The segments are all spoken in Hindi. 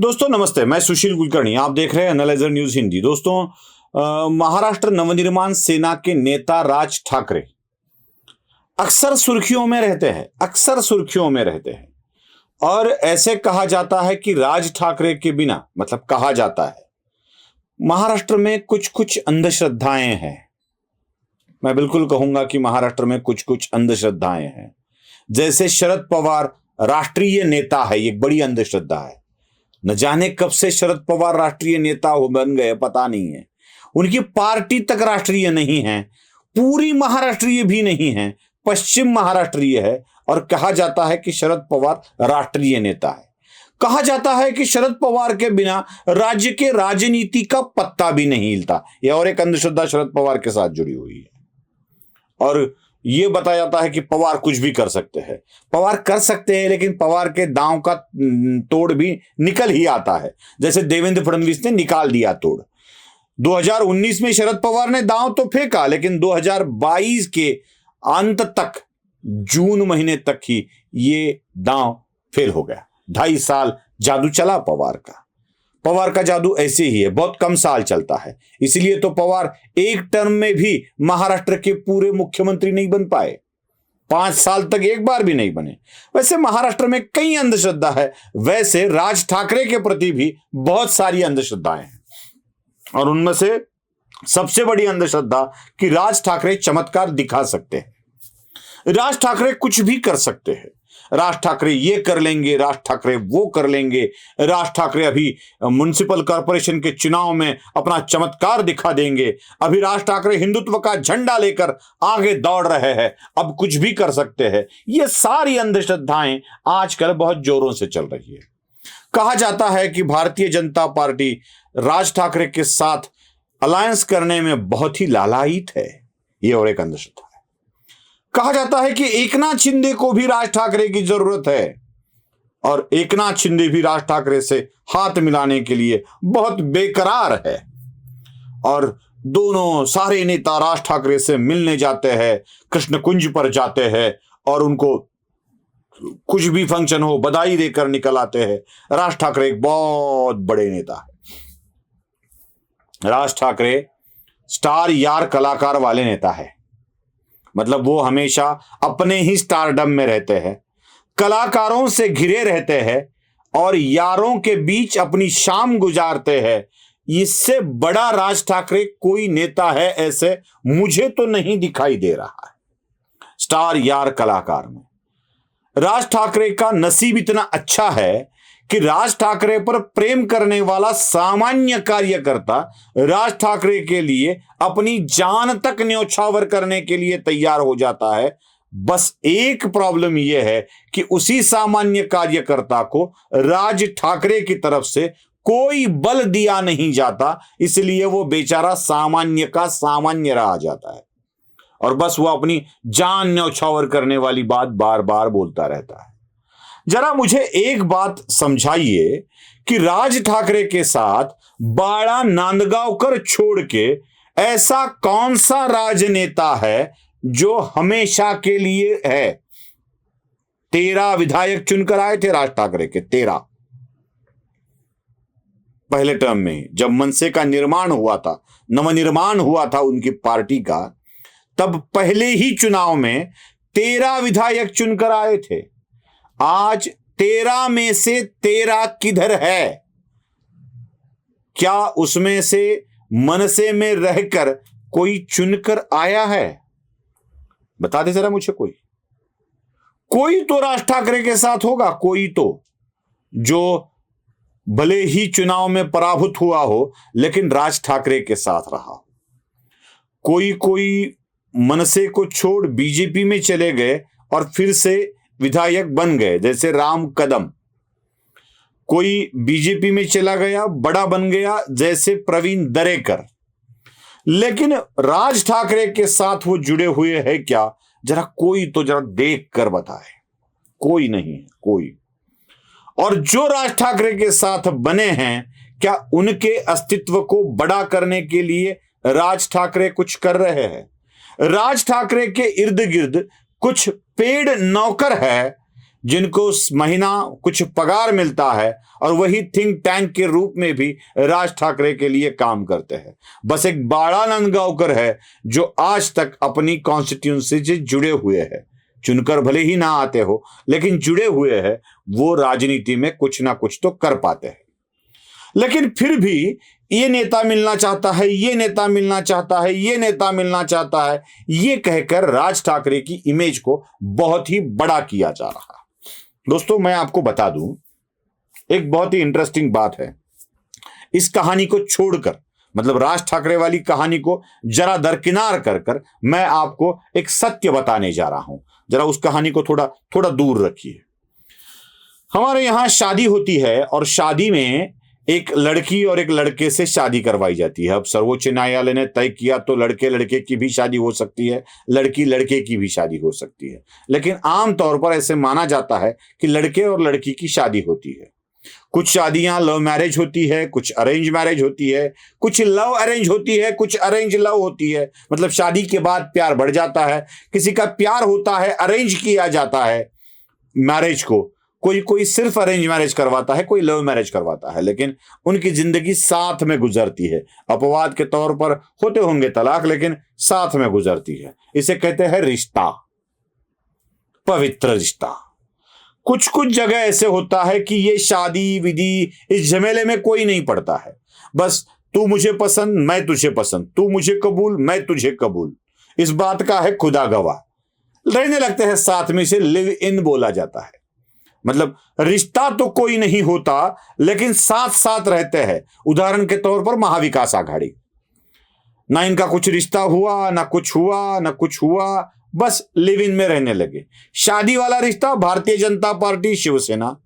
दोस्तों नमस्ते, मैं सुशील कुलकर्णी। आप देख रहे हैं एनालाइजर न्यूज हिंदी। दोस्तों, महाराष्ट्र नवनिर्माण सेना के नेता राज ठाकरे अक्सर सुर्खियों में रहते हैं और ऐसे कहा जाता है कि राज ठाकरे के बिना, मतलब कहा जाता है, महाराष्ट्र में कुछ कुछ अंधश्रद्धाएं हैं। मैं बिल्कुल कहूंगा कि महाराष्ट्र में कुछ कुछ अंधश्रद्धाएं हैं। जैसे शरद पवार राष्ट्रीय नेता है, ये एक बड़ी अंधश्रद्धा है। न जाने कब से शरद पवार राष्ट्रीय नेता बन गए, पता नहीं है। उनकी पार्टी तक राष्ट्रीय नहीं है, पूरी महाराष्ट्रीय भी नहीं है, पश्चिम महाराष्ट्रीय है। और कहा जाता है कि शरद पवार राष्ट्रीय नेता है। कहा जाता है कि शरद पवार के बिना राज्य के राजनीति का पत्ता भी नहीं हिलता। यह और एक अंधश्रद्धा शरद पवार के साथ जुड़ी हुई है। और यह बताया जाता है कि पवार कुछ भी कर सकते हैं। पवार कर सकते हैं, लेकिन पवार के दांव का तोड़ भी निकल ही आता है। जैसे देवेंद्र फडणवीस ने निकाल दिया तोड़। 2019 में शरद पवार ने दांव तो फेंका, लेकिन 2022 के अंत तक, जून महीने तक ही ये दांव फेल हो गया। 2.5 साल जादू चला पवार का। पवार का जादू ऐसे ही है, बहुत कम साल चलता है। इसलिए तो पवार एक टर्म में भी महाराष्ट्र के पूरे मुख्यमंत्री नहीं बन पाए। 5 साल तक एक बार भी नहीं बने। वैसे महाराष्ट्र में कई अंधश्रद्धा है, वैसे राज ठाकरे के प्रति भी बहुत सारी अंधश्रद्धाएं हैं। और उनमें से सबसे बड़ी अंधश्रद्धा कि राज ठाकरे चमत्कार दिखा सकते हैं। राज ठाकरे कुछ भी कर सकते हैं। राज ठाकरे ये कर लेंगे, राज ठाकरे वो कर लेंगे। राज ठाकरे अभी म्युनिसिपल कॉर्पोरेशन के चुनाव में अपना चमत्कार दिखा देंगे। अभी राज ठाकरे हिंदुत्व का झंडा लेकर आगे दौड़ रहे हैं, अब कुछ भी कर सकते हैं। ये सारी अंधश्रद्धाएं आजकल बहुत जोरों से चल रही है। कहा जाता है कि भारतीय जनता पार्टी राज ठाकरे के साथ अलायंस करने में बहुत ही लालायित है। ये और एक अंधश्रद्धा है। कहा जाता है कि एकनाथ शिंदे को भी राज ठाकरे की जरूरत है और एकनाथ शिंदे भी राज ठाकरे से हाथ मिलाने के लिए बहुत बेकरार है। और दोनों सारे नेता राज ठाकरे से मिलने जाते हैं, कृष्ण कुंज पर जाते हैं और उनको कुछ भी फंक्शन हो बधाई देकर निकल आते हैं। राज ठाकरे एक बहुत बड़े नेता है। राज ठाकरे स्टार यार कलाकार वाले नेता है। मतलब वो हमेशा अपने ही स्टारडम में रहते हैं, कलाकारों से घिरे रहते हैं और यारों के बीच अपनी शाम गुजारते हैं। इससे बड़ा राज ठाकरे कोई नेता है ऐसे मुझे तो नहीं दिखाई दे रहा है। स्टार यार कलाकार में राज ठाकरे का नसीब इतना अच्छा है कि राज ठाकरे पर प्रेम करने वाला सामान्य कार्यकर्ता राज ठाकरे के लिए अपनी जान तक न्योछावर करने के लिए तैयार हो जाता है। बस एक प्रॉब्लम यह है कि उसी सामान्य कार्यकर्ता को राज ठाकरे की तरफ से कोई बल दिया नहीं जाता, इसलिए वो बेचारा सामान्य का सामान्य रह जाता है और बस वो अपनी जान न्योछावर करने वाली बात बार बार बोलता रहता है। जरा मुझे एक बात समझाइए कि राज ठाकरे के साथ बाड़ा नांदगांवकर छोड़ के ऐसा कौन सा राजनेता है जो हमेशा के लिए है। 13 विधायक चुनकर आए थे राज ठाकरे के, 13 पहले टर्म में। जब मनसे का निर्माण हुआ था, नवनिर्माण हुआ था उनकी पार्टी का, तब पहले ही चुनाव में 13 विधायक चुनकर आए थे। आज 13 में से 13 किधर है? क्या उसमें से मनसे में रहकर कोई चुनकर आया है? बता दे जरा मुझे। कोई तो राज ठाकरे के साथ होगा, कोई तो, जो भले ही चुनाव में पराभूत हुआ हो लेकिन राज ठाकरे के साथ रहा। कोई मनसे को छोड़ बीजेपी में चले गए और फिर से विधायक बन गए, जैसे राम कदम। कोई बीजेपी में चला गया, बड़ा बन गया, जैसे प्रवीण दरेकर। लेकिन राज ठाकरे के साथ वो जुड़े हुए हैं क्या? जरा कोई तो जरा देख कर बताए। कोई नहीं है, कोई। और जो राज ठाकरे के साथ बने हैं, क्या उनके अस्तित्व को बड़ा करने के लिए राज ठाकरे कुछ कर रहे हैं? राज ठाकरे के इर्द गिर्द कुछ पेड नौकर है जिनको महीना कुछ पगार मिलता है और वही थिंक टैंक के रूप में भी राज ठाकरे के लिए काम करते हैं। बस एक बाड़ा नंदगांवकर है जो आज तक अपनी कॉन्स्टिट्यूंसी से जुड़े हुए हैं, चुनकर भले ही ना आते हो लेकिन जुड़े हुए हैं, वो राजनीति में कुछ ना कुछ तो कर पाते हैं। लेकिन फिर भी ये नेता मिलना चाहता है, ये नेता मिलना चाहता है, ये नेता मिलना चाहता है, ये कहकर राज ठाकरे की इमेज को बहुत ही बड़ा किया जा रहा है। दोस्तों मैं आपको बता दूं, एक बहुत ही इंटरेस्टिंग बात है। इस कहानी को छोड़कर, मतलब राज ठाकरे वाली कहानी को जरा दरकिनार कर मैं आपको एक सत्य बताने जा रहा हूं। जरा उस कहानी को थोड़ा दूर रखिए। हमारे यहां शादी होती है और शादी में एक लड़की और एक लड़के से शादी करवाई जाती है। अब सर्वोच्च न्यायालय ने तय किया तो लड़के लड़के की भी शादी हो सकती है, लड़की लड़के की भी शादी हो सकती है, लेकिन आमतौर पर ऐसे माना जाता है कि लड़के और लड़की की शादी होती है। कुछ शादियां लव मैरिज होती है, कुछ अरेंज मैरिज होती है, कुछ लव अरेंज होती है, कुछ अरेंज लव होती है। मतलब शादी के बाद प्यार बढ़ जाता है, किसी का प्यार होता है, अरेंज किया जाता है मैरिज को, कोई सिर्फ अरेंज मैरिज करवाता है, कोई लव मैरिज करवाता है, लेकिन उनकी जिंदगी साथ में गुजरती है। अपवाद के तौर पर होते होंगे तलाक, लेकिन साथ में गुजरती है। इसे कहते हैं रिश्ता, पवित्र रिश्ता। कुछ जगह ऐसे होता है कि ये शादी विधि, इस झमेले में कोई नहीं पड़ता है। बस तू मुझे पसंद, मैं तुझे पसंद, तू मुझे कबूल, मैं तुझे कबूल, इस बात का है खुदा गवाह। रहने लगते हैं साथ में, इसे लिव इन बोला जाता है। मतलब रिश्ता तो कोई नहीं होता, लेकिन साथ साथ रहते हैं। उदाहरण के तौर पर महाविकास आघाड़ी, ना इनका कुछ रिश्ता हुआ, ना कुछ हुआ, ना कुछ हुआ, बस लिव इन में रहने लगे। शादी वाला रिश्ता भारतीय जनता पार्टी शिवसेना,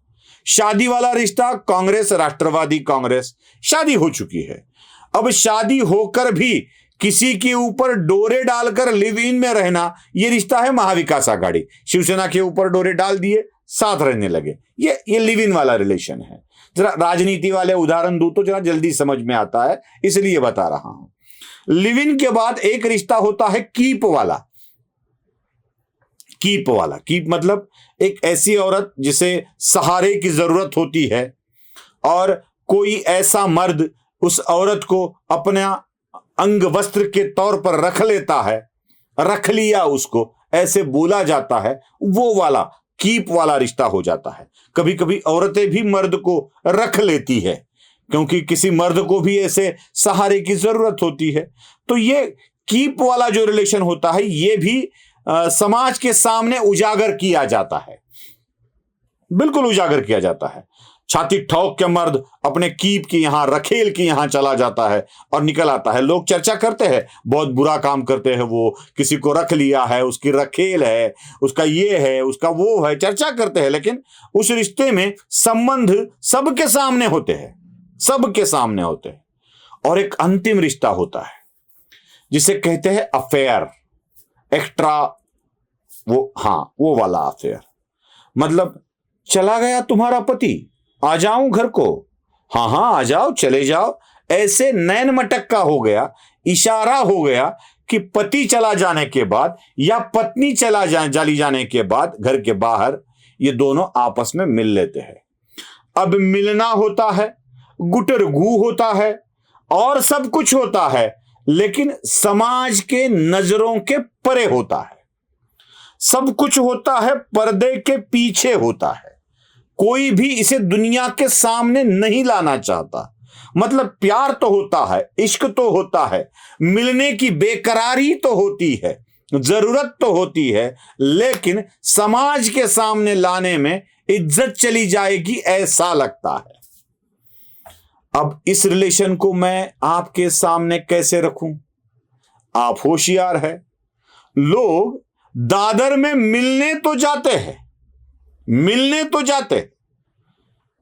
शादी वाला रिश्ता कांग्रेस राष्ट्रवादी कांग्रेस, शादी हो चुकी है। अब शादी होकर भी किसी के ऊपर डोरे डालकर लिव इन में रहना, यह रिश्ता है महाविकास आघाड़ी। शिवसेना के ऊपर डोरे डाल दिए, साथ रहने लगे, ये लिव इन वाला रिलेशन है। जरा राजनीति वाले उदाहरण दूं तो जरा जल्दी समझ में आता है, इसलिए बता रहा हूं। लिव इन के बाद एक रिश्ता होता है कीप वाला। कीप मतलब एक ऐसी औरत जिसे सहारे की जरूरत होती है और कोई ऐसा मर्द उस औरत को अपना अंग वस्त्र के तौर पर रख लेता है, रख लिया उसको, ऐसे बोला जाता है, वो वाला कीप वाला रिश्ता हो जाता है। कभी कभी औरतें भी मर्द को रख लेती है, क्योंकि किसी मर्द को भी ऐसे सहारे की जरूरत होती है। तो ये कीप वाला जो रिलेशन होता है, ये भी समाज के सामने उजागर किया जाता है, बिल्कुल उजागर किया जाता है। छाती ठोक के मर्द अपने कीप की यहां, रखेल की यहां चला जाता है और निकल आता है। लोग चर्चा करते हैं, बहुत बुरा काम करते हैं, वो किसी को रख लिया है, उसकी रखेल है, उसका ये है, उसका वो है, चर्चा करते हैं। लेकिन उस रिश्ते में संबंध सबके सामने होते हैं, सबके सामने होते हैं। और एक अंतिम रिश्ता होता है जिसे कहते हैं अफेयर, एक्स्ट्रा, वो वाला अफेयर। मतलब चला गया तुम्हारा पति, आ जाऊं घर को, हाँ आ जाओ, चले जाओ, ऐसे नैन मटक्का हो गया, इशारा हो गया कि पति चला जाने के बाद या पत्नी चली जाने के बाद घर के बाहर ये दोनों आपस में मिल लेते हैं। अब मिलना होता है, गुटरगू होता है और सब कुछ होता है, लेकिन समाज के नजरों के परे होता है। सब कुछ होता है, पर्दे के पीछे होता है। कोई भी इसे दुनिया के सामने नहीं लाना चाहता। मतलब प्यार तो होता है, इश्क तो होता है, मिलने की बेकरारी तो होती है, जरूरत तो होती है, लेकिन समाज के सामने लाने में इज्जत चली जाएगी ऐसा लगता है। अब इस रिलेशन को मैं आपके सामने कैसे रखूं? आप होशियार है। लोग दादर में मिलने तो जाते हैं,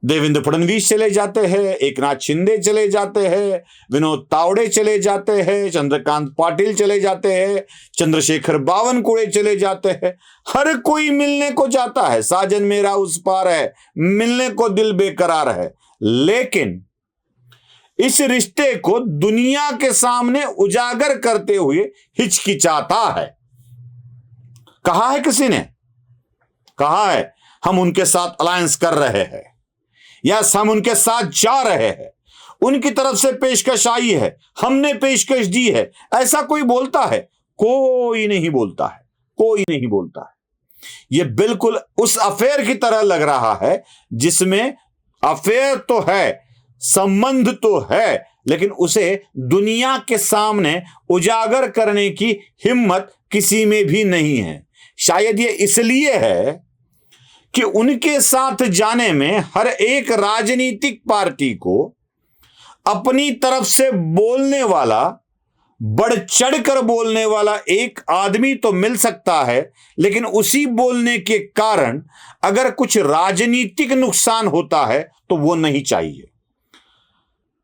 देवेंद्र फडणवीस चले जाते हैं, एकनाथ शिंदे चले जाते हैं, विनोद तावड़े चले जाते हैं, चंद्रकांत पाटिल चले जाते हैं, चंद्रशेखर बावनकुळे चले जाते हैं। हर कोई मिलने को जाता है, साजन मेरा उस पार है, मिलने को दिल बेकरार है। लेकिन इस रिश्ते को दुनिया के सामने उजागर करते हुए हिचकिचाता है। कहा है किसी ने? कहा है हम उनके साथ अलायंस कर रहे हैं, यस हम उनके साथ जा रहे हैं, उनकी तरफ से पेशकश आई है, हमने पेशकश दी है, ऐसा कोई बोलता है? कोई नहीं बोलता है, कोई नहीं बोलता है। यह बिल्कुल उस अफेयर की तरह लग रहा है जिसमें अफेयर तो है, संबंध तो है, लेकिन उसे दुनिया के सामने उजागर करने की हिम्मत किसी में भी नहीं है। शायद यह इसलिए है कि उनके साथ जाने में हर एक राजनीतिक पार्टी को अपनी तरफ से बोलने वाला, बढ़ चढ़कर बोलने वाला एक आदमी तो मिल सकता है, लेकिन उसी बोलने के कारण अगर कुछ राजनीतिक नुकसान होता है तो वो नहीं चाहिए।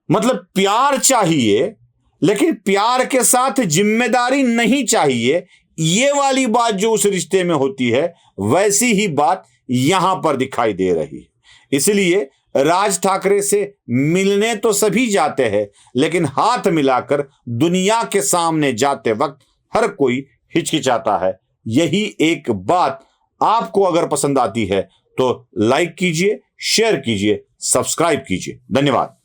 मतलब प्यार चाहिए, लेकिन प्यार के साथ जिम्मेदारी नहीं चाहिए। ये वाली बात जो उस रिश्ते में होती है, वैसी ही बात यहां पर दिखाई दे रही है। इसलिए राज ठाकरे से मिलने तो सभी जाते हैं, लेकिन हाथ मिलाकर दुनिया के सामने जाते वक्त हर कोई हिचकिचाता है। यही एक बात आपको अगर पसंद आती है तो लाइक कीजिए, शेयर कीजिए, सब्सक्राइब कीजिए। धन्यवाद।